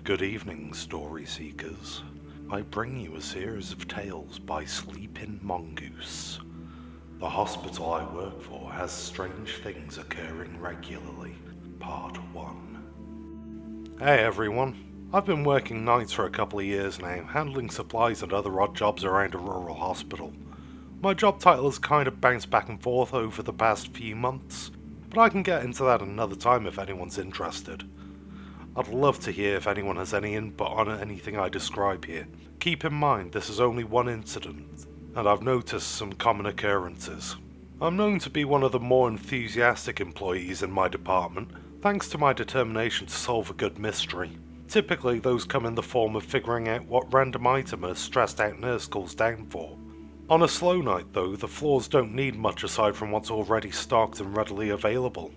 Good evening, story seekers. I bring you a series of tales by Sleeping Mongoose. The hospital I work for has strange things occurring regularly. Part 1. Hey everyone. I've been working nights for a couple of years now, handling supplies and other odd jobs around a rural hospital. My job title has kind of bounced back and forth over the past few months, but I can get into that another time if anyone's interested. I'd love to hear if anyone has any input on anything I describe here. Keep in mind this is only one incident, and I've noticed some common occurrences. I'm known to be one of the more enthusiastic employees in my department, thanks to my determination to solve a good mystery. Typically those come in the form of figuring out what random item a stressed out nurse calls down for. On a slow night though, the floors don't need much aside from what's already stocked and readily available.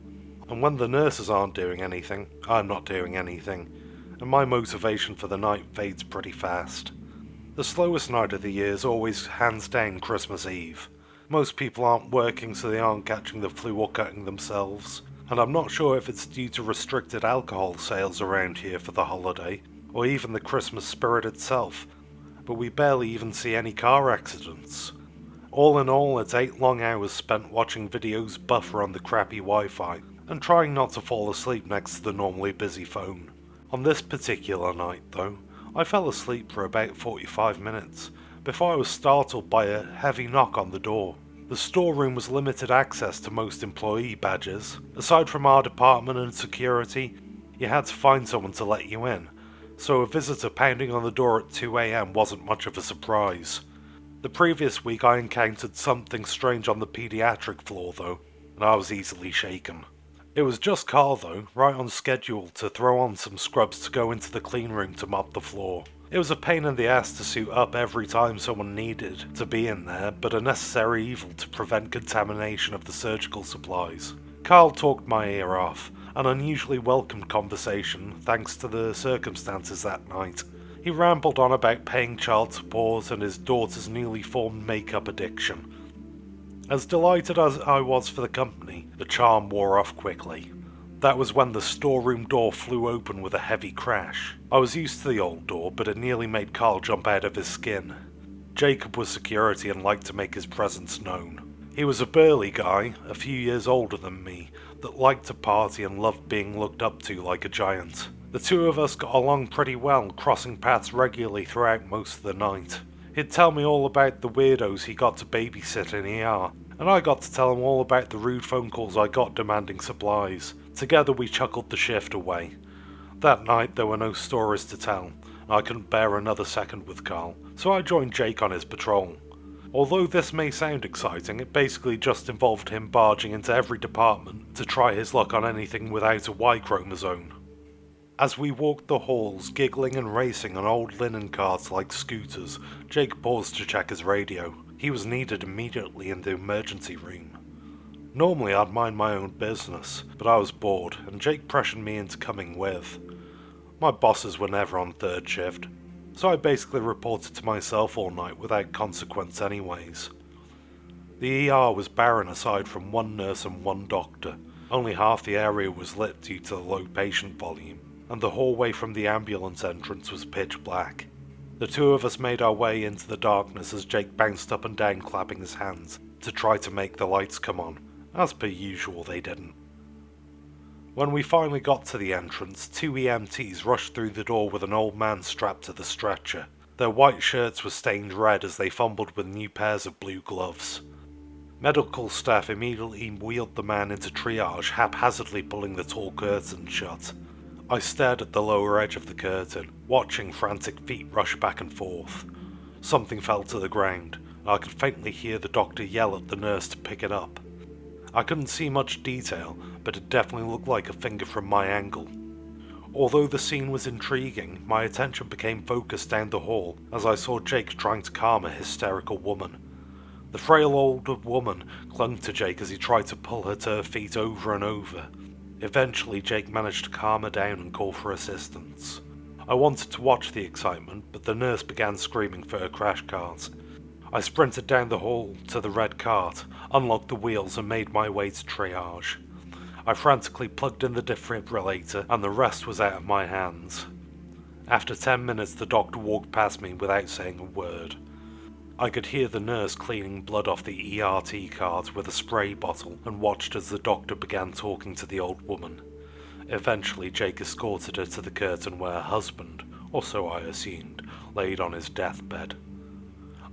And when the nurses aren't doing anything, I'm not doing anything, and my motivation for the night fades pretty fast. The slowest night of the year is always hands down Christmas Eve. Most people aren't working, so they aren't catching the flu or cutting themselves, and I'm not sure if it's due to restricted alcohol sales around here for the holiday, or even the Christmas spirit itself, but we barely even see any car accidents. All in all, it's 8 long hours spent watching videos buffer on the crappy Wi-Fi, and trying not to fall asleep next to the normally busy phone. On this particular night though, I fell asleep for about 45 minutes, before I was startled by a heavy knock on the door. The storeroom was limited access to most employee badges. Aside from our department and security, you had to find someone to let you in, so a visitor pounding on the door at 2 AM wasn't much of a surprise. The previous week I encountered something strange on the pediatric floor though, and I was easily shaken. It was just Carl though, right on schedule to throw on some scrubs to go into the clean room to mop the floor. It was a pain in the ass to suit up every time someone needed to be in there, but a necessary evil to prevent contamination of the surgical supplies. Carl talked my ear off, an unusually welcomed conversation thanks to the circumstances that night. He rambled on about paying child support and his daughter's newly formed makeup addiction. As delighted as I was for the company, the charm wore off quickly. That was when the storeroom door flew open with a heavy crash. I was used to the old door, but it nearly made Carl jump out of his skin. Jacob was security and liked to make his presence known. He was a burly guy, a few years older than me, that liked to party and loved being looked up to like a giant. The two of us got along pretty well, crossing paths regularly throughout most of the night. He'd tell me all about the weirdos he got to babysit in ER, and I got to tell him all about the rude phone calls I got demanding supplies. Together we chuckled the shift away. That night there were no stories to tell, and I couldn't bear another second with Carl, so I joined Jake on his patrol. Although this may sound exciting, it basically just involved him barging into every department to try his luck on anything without a Y chromosome. As we walked the halls, giggling and racing on old linen carts like scooters, Jake paused to check his radio. He was needed immediately in the emergency room. Normally I'd mind my own business, but I was bored, and Jake pressured me into coming with. My bosses were never on third shift, so I basically reported to myself all night without consequence anyways. The ER was barren aside from one nurse and one doctor. Only half the area was lit due to the low patient volume, and the hallway from the ambulance entrance was pitch black. The two of us made our way into the darkness as Jake bounced up and down clapping his hands to try to make the lights come on. As per usual, they didn't. When we finally got to the entrance, 2 EMTs rushed through the door with an old man strapped to the stretcher. Their white shirts were stained red as they fumbled with new pairs of blue gloves. Medical staff immediately wheeled the man into triage, haphazardly pulling the tall curtain shut. I stared at the lower edge of the curtain, watching frantic feet rush back and forth. Something fell to the ground, and I could faintly hear the doctor yell at the nurse to pick it up. I couldn't see much detail, but it definitely looked like a finger from my angle. Although the scene was intriguing, my attention became focused down the hall as I saw Jake trying to calm a hysterical woman. The frail older woman clung to Jake as he tried to pull her to her feet over and over. Eventually Jake managed to calm her down and call for assistance. I wanted to watch the excitement, but the nurse began screaming for her crash cart. I sprinted down the hall to the red cart, unlocked the wheels and made my way to triage. I frantically plugged in the defibrillator and the rest was out of my hands. After 10 minutes, the doctor walked past me without saying a word. I could hear the nurse cleaning blood off the ERT cards with a spray bottle and watched as the doctor began talking to the old woman. Eventually, Jake escorted her to the curtain where her husband, or so I assumed, laid on his deathbed.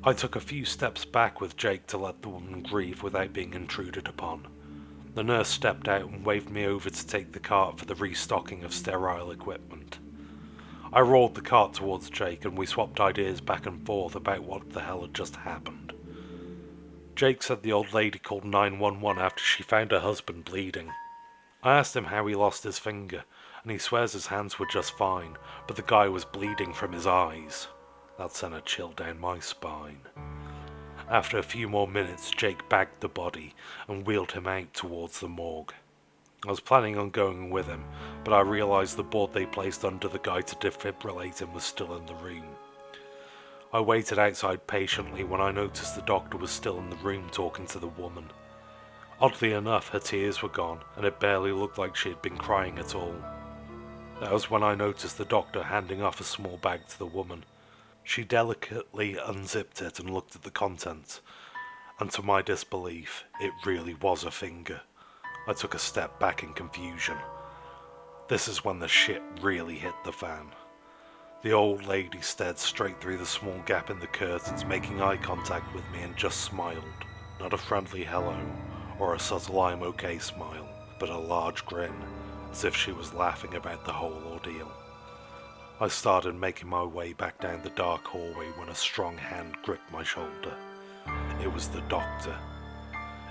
I took a few steps back with Jake to let the woman grieve without being intruded upon. The nurse stepped out and waved me over to take the cart for the restocking of sterile equipment. I rolled the cart towards Jake and we swapped ideas back and forth about what the hell had just happened. Jake said the old lady called 911 after she found her husband bleeding. I asked him how he lost his finger, and he swears his hands were just fine, but the guy was bleeding from his eyes. That sent a chill down my spine. After a few more minutes, Jake bagged the body and wheeled him out towards the morgue. I was planning on going with him, but I realized the board they placed under the guy to defibrillate him was still in the room. I waited outside patiently when I noticed the doctor was still in the room talking to the woman. Oddly enough, her tears were gone, and it barely looked like she had been crying at all. That was when I noticed the doctor handing off a small bag to the woman. She delicately unzipped it and looked at the contents, and to my disbelief, it really was a finger. I took a step back in confusion. This is when the shit really hit the fan. The old lady stared straight through the small gap in the curtains, making eye contact with me, and just smiled. Not a friendly hello, or a subtle I'm okay smile, but a large grin, as if she was laughing about the whole ordeal. I started making my way back down the dark hallway when a strong hand gripped my shoulder. It was the doctor.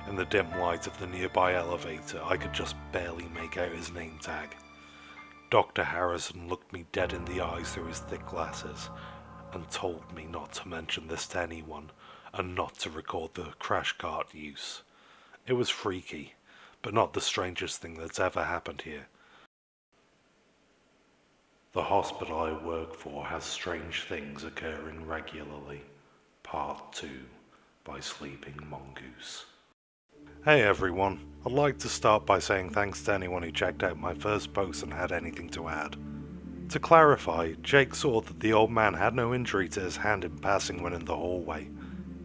In the dim light of the nearby elevator, I could just barely make out his name tag. Dr. Harrison looked me dead in the eyes through his thick glasses and told me not to mention this to anyone and not to record the crash cart use. It was freaky, but not the strangest thing that's ever happened here. The hospital I work for has strange things occurring regularly. Part 2 by Sleeping Mongoose. Hey everyone, I'd like to start by saying thanks to anyone who checked out my first post and had anything to add. To clarify, Jake saw that the old man had no injury to his hand in passing when in the hallway,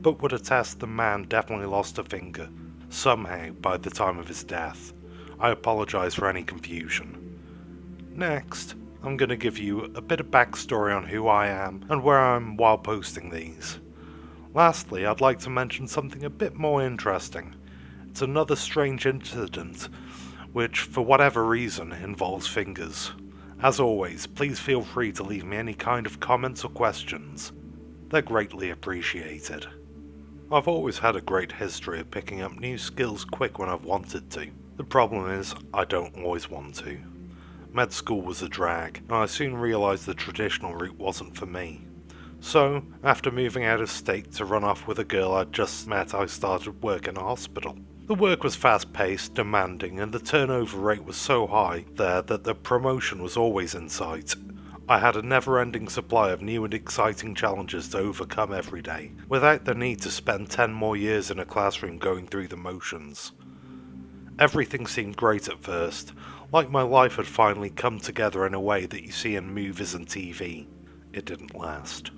but would attest the man definitely lost a finger, somehow by the time of his death. I apologise for any confusion. Next, I'm going to give you a bit of backstory on who I am and where I'm while posting these. Lastly, I'd like to mention something a bit more interesting. It's another strange incident, which for whatever reason involves fingers. As always, please feel free to leave me any kind of comments or questions. They're greatly appreciated. I've always had a great history of picking up new skills quick when I've wanted to. The problem is, I don't always want to. Med school was a drag, and I soon realised the traditional route wasn't for me. So, after moving out of state to run off with a girl I'd just met, I started work in a hospital. The work was fast-paced, demanding, and the turnover rate was so high there that the promotion was always in sight. I had a never-ending supply of new and exciting challenges to overcome every day, without the need to spend 10 more years in a classroom going through the motions. Everything seemed great at first, like my life had finally come together in a way that you see in movies and TV. It didn't last.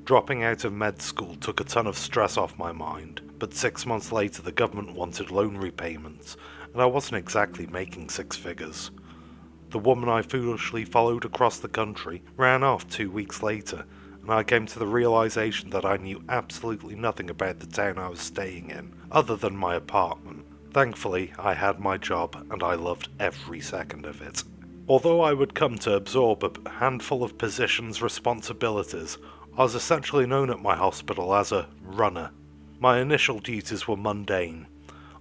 Dropping out of med school took a ton of stress off my mind, but 6 months later the government wanted loan repayments, and I wasn't exactly making six figures. The woman I foolishly followed across the country ran off 2 weeks later, and I came to the realization that I knew absolutely nothing about the town I was staying in, other than my apartment. Thankfully, I had my job, and I loved every second of it. Although I would come to absorb a handful of positions' responsibilities, I was essentially known at my hospital as a runner. My initial duties were mundane.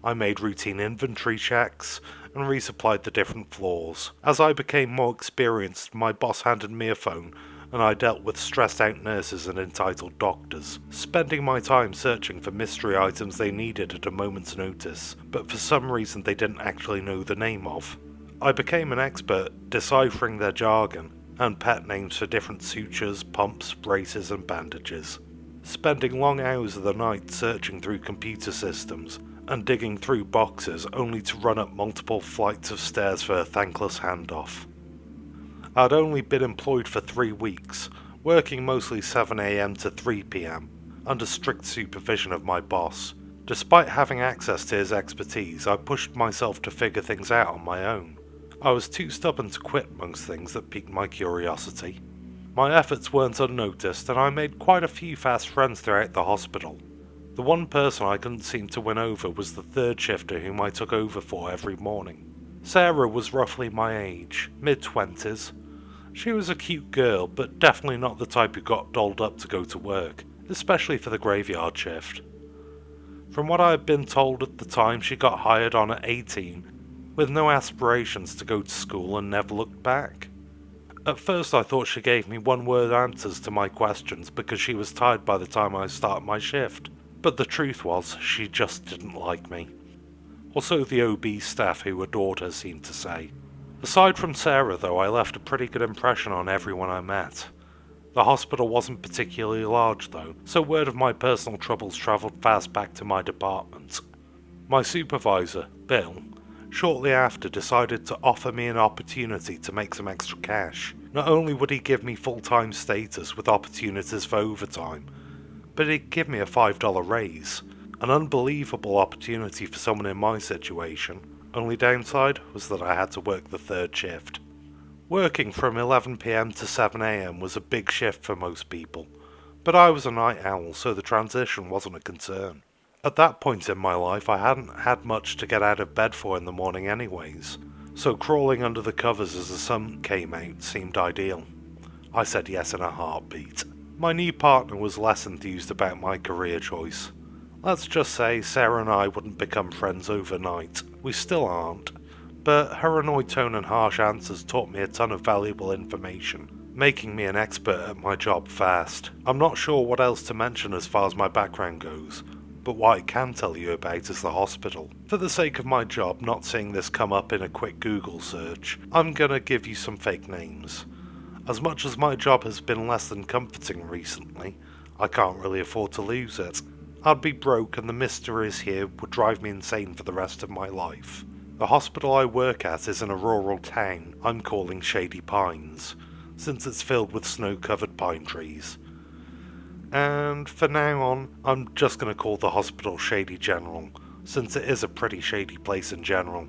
I made routine inventory checks and resupplied the different floors. As I became more experienced, my boss handed me a phone, and I dealt with stressed-out nurses and entitled doctors, spending my time searching for mystery items they needed at a moment's notice, but for some reason they didn't actually know the name of. I became an expert deciphering their jargon and pet names for different sutures, pumps, braces and bandages, spending long hours of the night searching through computer systems and digging through boxes only to run up multiple flights of stairs for a thankless handoff. I'd only been employed for 3 weeks, working mostly 7 AM to 3 PM, under strict supervision of my boss. Despite having access to his expertise, I pushed myself to figure things out on my own. I was too stubborn to quit most things that piqued my curiosity. My efforts weren't unnoticed, and I made quite a few fast friends throughout the hospital. The one person I couldn't seem to win over was the third shifter whom I took over for every morning. Sarah was roughly my age, mid-20s. She was a cute girl, but definitely not the type who got dolled up to go to work, especially for the graveyard shift. From what I had been told at the time, she got hired on at 18, with no aspirations to go to school and never looked back. At first I thought she gave me one-word answers to my questions because she was tired by the time I started my shift, but the truth was she just didn't like me. Also the OB staff who adored her seemed to say. Aside from Sarah though, I left a pretty good impression on everyone I met. The hospital wasn't particularly large though, so word of my personal troubles travelled fast back to my department. My supervisor, Bill, shortly after decided to offer me an opportunity to make some extra cash. Not only would he give me full-time status with opportunities for overtime, but he'd give me a $5 raise. An unbelievable opportunity for someone in my situation. Only downside was that I had to work the third shift. Working from 11 PM to 7 AM was a big shift for most people, but I was a night owl, so the transition wasn't a concern. At that point in my life, I hadn't had much to get out of bed for in the morning anyways, so crawling under the covers as the sun came out seemed ideal. I said yes in a heartbeat. My new partner was less enthused about my career choice. Let's just say Sarah and I wouldn't become friends overnight. We still aren't. But her annoyed tone and harsh answers taught me a ton of valuable information, making me an expert at my job fast. I'm not sure what else to mention as far as my background goes, but what I can tell you about is the hospital. For the sake of my job, not seeing this come up in a quick Google search, I'm gonna give you some fake names. As much as my job has been less than comforting recently, I can't really afford to lose it. I'd be broke and the mysteries here would drive me insane for the rest of my life. The hospital I work at is in a rural town I'm calling Shady Pines, since it's filled with snow-covered pine trees. And for now on, I'm just going to call the hospital Shady General, since it is a pretty shady place in general.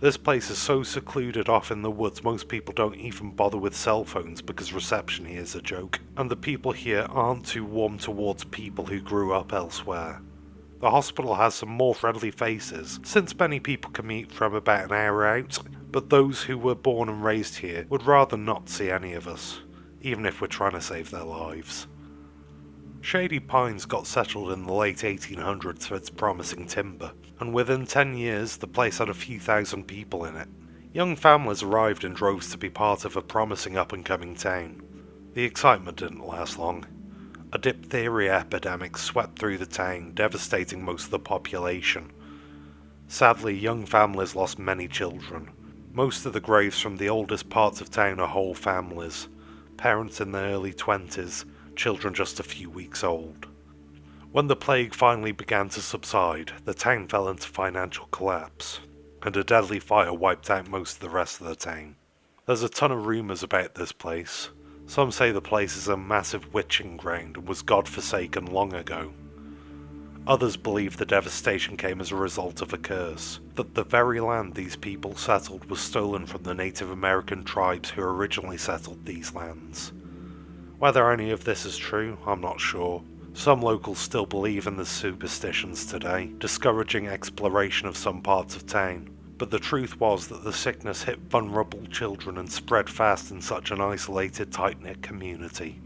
This place is so secluded off in the woods most people don't even bother with cell phones because reception here is a joke, and the people here aren't too warm towards people who grew up elsewhere. The hospital has some more friendly faces, since many people commute from about an hour out, but those who were born and raised here would rather not see any of us, even if we're trying to save their lives. Shady Pines got settled in the late 1800s for its promising timber, and within 10 years the place had a few thousand people in it. Young families arrived in droves to be part of a promising up-and-coming town. The excitement didn't last long. A diphtheria epidemic swept through the town, devastating most of the population. Sadly, young families lost many children. Most of the graves from the oldest parts of town are whole families, parents in their early 20s, children just a few weeks old. When the plague finally began to subside, the town fell into financial collapse, and a deadly fire wiped out most of the rest of the town. There's a ton of rumours about this place. Some say the place is a massive witching ground and was god-forsaken long ago. Others believe the devastation came as a result of a curse, that the very land these people settled was stolen from the Native American tribes who originally settled these lands. Whether any of this is true, I'm not sure. Some locals still believe in the superstitions today, discouraging exploration of some parts of town. But the truth was that the sickness hit vulnerable children and spread fast in such an isolated, tight-knit community.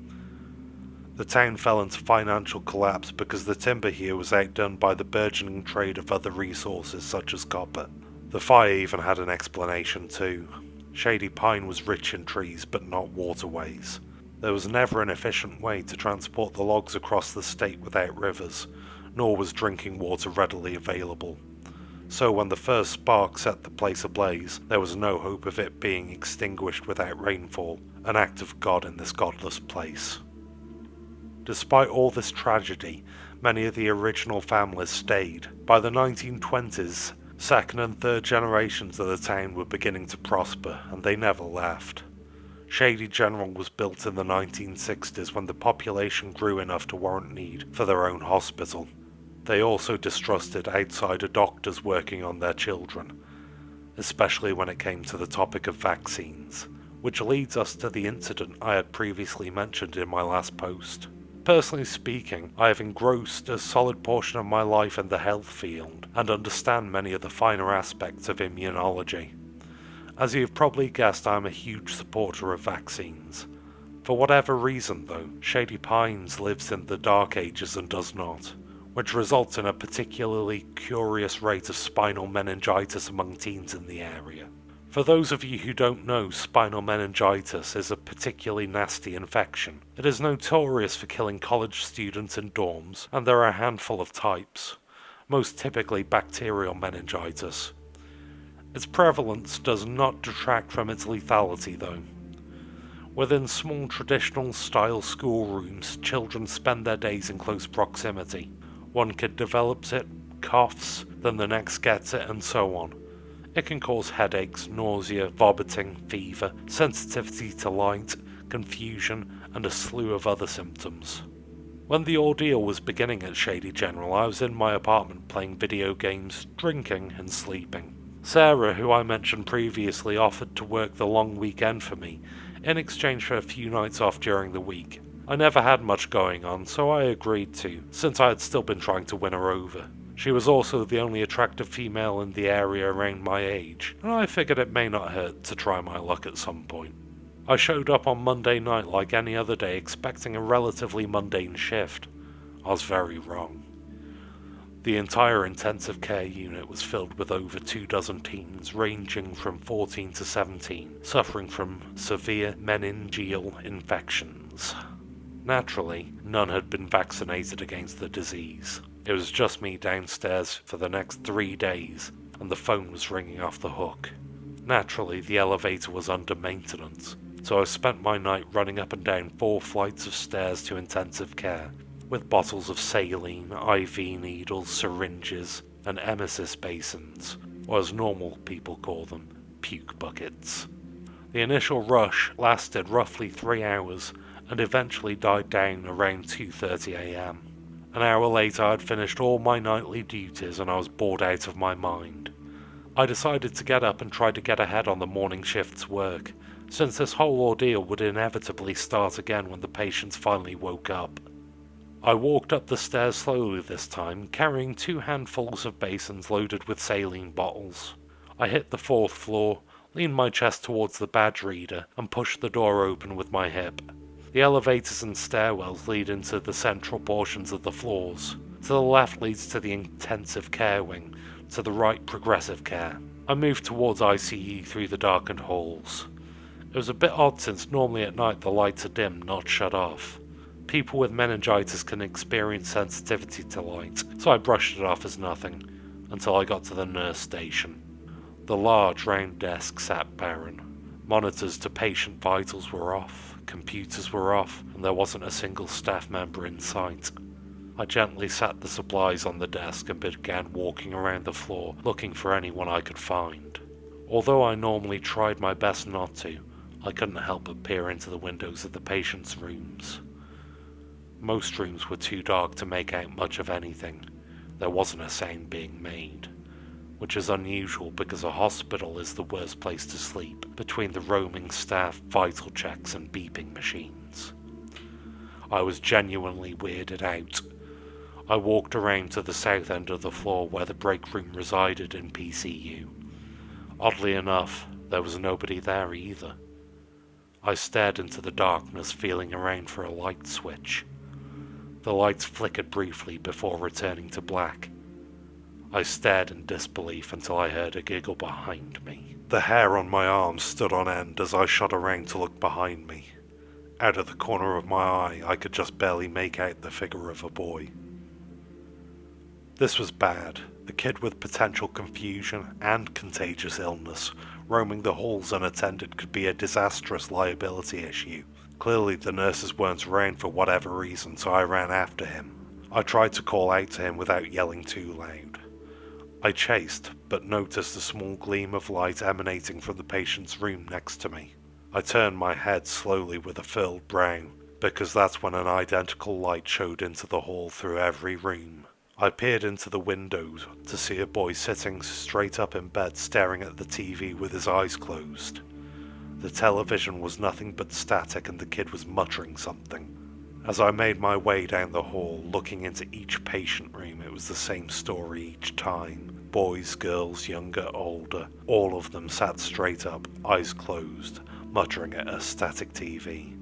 The town fell into financial collapse because the timber here was outdone by the burgeoning trade of other resources such as copper. The fire even had an explanation too. Shady Pine was rich in trees but not waterways. There was never an efficient way to transport the logs across the state without rivers, nor was drinking water readily available. So when the first spark set the place ablaze, there was no hope of it being extinguished without rainfall, an act of God in this godless place. Despite all this tragedy, many of the original families stayed. By the 1920s, second and third generations of the town were beginning to prosper, and they never left. Shady General was built in the 1960s when the population grew enough to warrant need for their own hospital. They also distrusted outsider doctors working on their children, especially when it came to the topic of vaccines, which leads us to the incident I had previously mentioned in my last post. Personally speaking, I have engrossed a solid portion of my life in the health field and understand many of the finer aspects of immunology. As you have probably guessed, I am a huge supporter of vaccines. For whatever reason though, Shady Pines lives in the Dark Ages and does not, which results in a particularly curious rate of spinal meningitis among teens in the area. For those of you who don't know, spinal meningitis is a particularly nasty infection. It is notorious for killing college students in dorms, and there are a handful of types, most typically bacterial meningitis. Its prevalence does not detract from its lethality though. Within small traditional-style schoolrooms, children spend their days in close proximity. One kid develops it, coughs, then the next gets it, and so on. It can cause headaches, nausea, vomiting, fever, sensitivity to light, confusion, and a slew of other symptoms. When the ordeal was beginning at Shady General, I was in my apartment playing video games, drinking, and sleeping. Sarah, who I mentioned previously, offered to work the long weekend for me, in exchange for a few nights off during the week. I never had much going on, so I agreed to, since I had still been trying to win her over. She was also the only attractive female in the area around my age, and I figured it may not hurt to try my luck at some point. I showed up on Monday night like any other day, expecting a relatively mundane shift. I was very wrong. The entire intensive care unit was filled with over 24 teens, ranging from 14 to 17, suffering from severe meningeal infections. Naturally, none had been vaccinated against the disease. It was just me downstairs for the next 3 days, and the phone was ringing off the hook. Naturally, the elevator was under maintenance, so I spent my night running up and down 4 flights of stairs to intensive care, with bottles of saline, IV needles, syringes, and emesis basins, or as normal people call them, puke buckets. The initial rush lasted roughly 3 hours, and eventually died down around 2:30 AM. An hour later I had finished all my nightly duties and I was bored out of my mind. I decided to get up and try to get ahead on the morning shift's work, since this whole ordeal would inevitably start again when the patients finally woke up. I walked up the stairs slowly this time, carrying 2 handfuls of basins loaded with saline bottles. I hit the 4th floor, leaned my chest towards the badge reader, and pushed the door open with my hip. The elevators and stairwells lead into the central portions of the floors. To the left leads to the intensive care wing, to the right progressive care. I moved towards ICU through the darkened halls. It was a bit odd since normally at night the lights are dim, not shut off. People with meningitis can experience sensitivity to light, so I brushed it off as nothing, until I got to the nurse station. The large round desk sat barren. Monitors to patient vitals were off. Computers were off, and there wasn't a single staff member in sight. I gently sat the supplies on the desk and began walking around the floor, looking for anyone I could find. Although I normally tried my best not to, I couldn't help but peer into the windows of the patients' rooms. Most rooms were too dark to make out much of anything. There wasn't a sound being made, which is unusual because a hospital is the worst place to sleep, between the roaming staff, vital checks, and beeping machines. I was genuinely weirded out. I walked around to the south end of the floor where the break room resided in PCU. Oddly enough, there was nobody there either. I stared into the darkness, feeling around for a light switch. The lights flickered briefly before returning to black. I stared in disbelief until I heard a giggle behind me. The hair on my arm stood on end as I shot around to look behind me. Out of the corner of my eye, I could just barely make out the figure of a boy. This was bad. A kid with potential confusion and contagious illness roaming the halls unattended could be a disastrous liability issue. Clearly the nurses weren't around for whatever reason, so I ran after him. I tried to call out to him without yelling too loud. I chased, but noticed a small gleam of light emanating from the patient's room next to me. I I turned my head slowly with a furrowed brow, because that's when an identical light showed into the hall through every room. I peered into the windows to see a boy sitting straight up in bed staring at the TV with his eyes closed. The television was nothing but static and the kid was muttering something. As I made my way down the hall, looking into each patient room, it was the same story each time. Boys, girls, younger, older, all of them sat straight up, eyes closed, muttering at a static TV.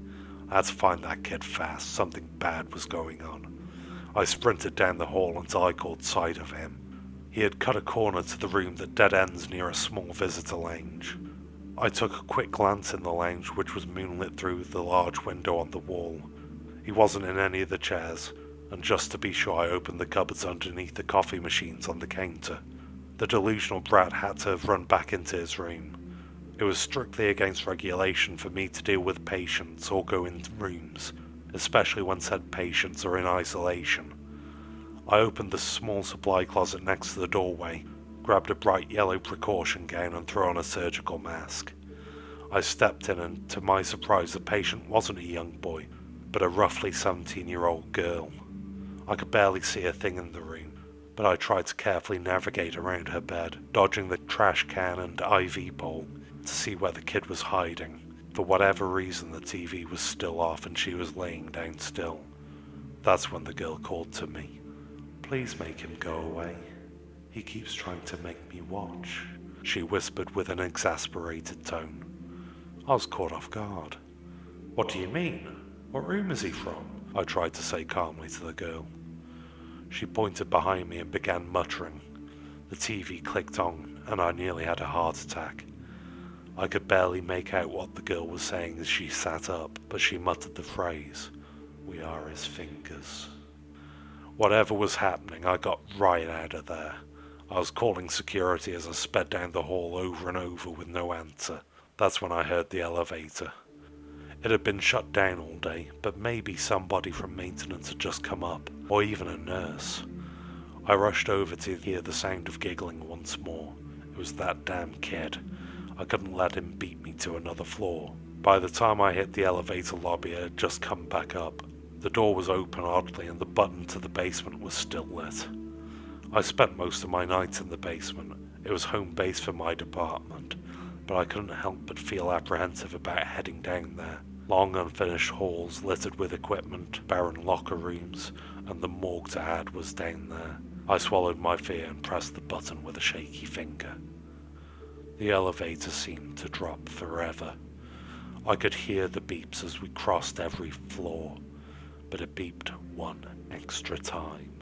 I had to find that kid fast, something bad was going on. I sprinted down the hall until I caught sight of him. He had cut a corner to the room that dead ends near a small visitor lounge. I took a quick glance in the lounge, which was moonlit through the large window on the wall. He wasn't in any of the chairs, and just to be sure I opened the cupboards underneath the coffee machines on the counter. The delusional brat had to have run back into his room. It was strictly against regulation for me to deal with patients or go in rooms, especially when said patients are in isolation. I opened the small supply closet next to the doorway, grabbed a bright yellow precaution gown and threw on a surgical mask. I stepped in and to my surprise the patient wasn't a young boy, but a roughly 17-year-old girl. I could barely see a thing in the room, but I tried to carefully navigate around her bed, dodging the trash can and IV bowl to see where the kid was hiding. For whatever reason the TV was still off and she was laying down still. That's when the girl called to me. "Please make him go away. He keeps trying to make me watch," she whispered with an exasperated tone. I was caught off guard. "What do you mean? What room is he from?" I tried to say calmly to the girl. She pointed behind me and began muttering. The TV clicked on and I nearly had a heart attack. I could barely make out what the girl was saying as she sat up, but she muttered the phrase, "We are his fingers." Whatever was happening, I got right out of there. I was calling security as I sped down the hall over and over with no answer. That's when I heard the elevator. It had been shut down all day, but maybe somebody from maintenance had just come up, or even a nurse. I rushed over to hear the sound of giggling once more. It was that damn kid. I couldn't let him beat me to another floor. By the time I hit the elevator lobby, it had just come back up. The door was open oddly and the button to the basement was still lit. I spent most of my nights in the basement. It was home base for my department, but I couldn't help but feel apprehensive about heading down there. Long unfinished halls littered with equipment, barren locker rooms, and the morgue to add was down there. I swallowed my fear and pressed the button with a shaky finger. The elevator seemed to drop forever. I could hear the beeps as we crossed every floor, but it beeped one extra time.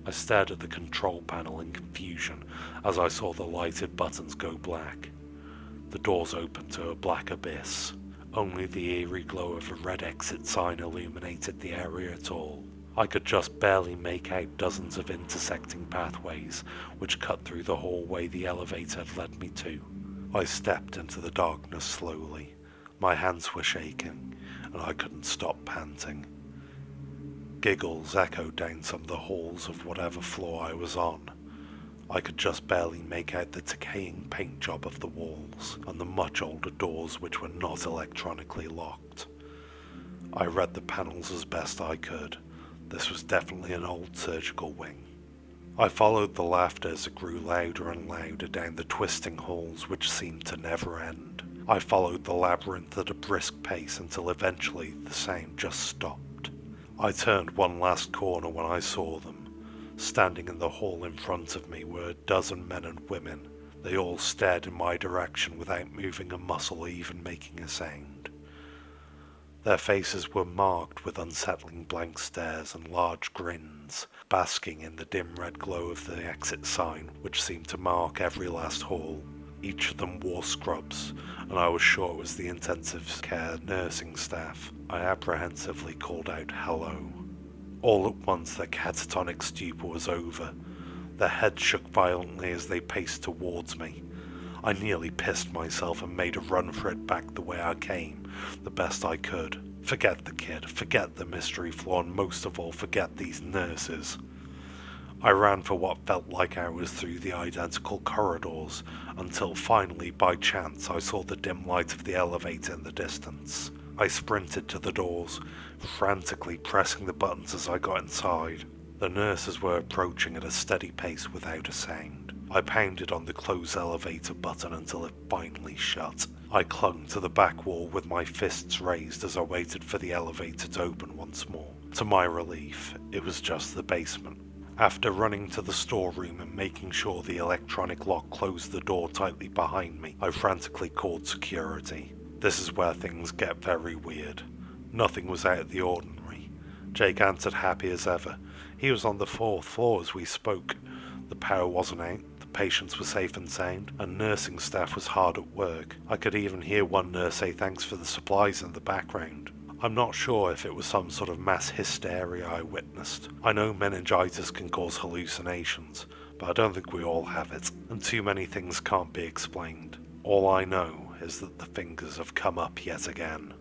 I stared at the control panel in confusion as I saw the lighted buttons go black. The doors opened to a black abyss. Only the eerie glow of a red exit sign illuminated the area at all. I could just barely make out dozens of intersecting pathways which cut through the hallway the elevator had led me to. I stepped into the darkness slowly. My hands were shaking, and I couldn't stop panting. Giggles echoed down some of the halls of whatever floor I was on. I could just barely make out the decaying paint job of the walls, and the much older doors which were not electronically locked. I read the panels as best I could. This was definitely an old surgical wing. I followed the laughter as it grew louder and louder down the twisting halls which seemed to never end. I followed the labyrinth at a brisk pace until eventually the sound just stopped. I turned one last corner when I saw them. Standing in the hall in front of me were a dozen men and women. They all stared in my direction without moving a muscle or even making a sound. Their faces were marked with unsettling blank stares and large grins, basking in the dim red glow of the exit sign which seemed to mark every last hall. Each of them wore scrubs, and I was sure it was the intensive care nursing staff. I apprehensively called out hello. All at once their catatonic stupor was over. Their heads shook violently as they paced towards me. I nearly pissed myself and made a run for it back the way I came, the best I could. Forget the kid, forget the mystery floor, and most of all forget these nurses. I ran for what felt like hours through the identical corridors, until finally, by chance, I saw the dim light of the elevator in the distance. I sprinted to the doors, frantically pressing the buttons as I got inside. The nurses were approaching at a steady pace without a sound. I pounded on the close elevator button until it finally shut. I clung to the back wall with my fists raised as I waited for the elevator to open once more. To my relief, it was just the basement. After running to the storeroom and making sure the electronic lock closed the door tightly behind me, I frantically called security. This is where things get very weird. Nothing was out of the ordinary. Jake answered happy as ever. He was on the 4th floor as we spoke. The power wasn't out, the patients were safe and sound, and nursing staff was hard at work. I could even hear one nurse say thanks for the supplies in the background. I'm not sure if it was some sort of mass hysteria I witnessed. I know meningitis can cause hallucinations, but I don't think we all have it, and too many things can't be explained. All I know is that the fingers have come up yet again.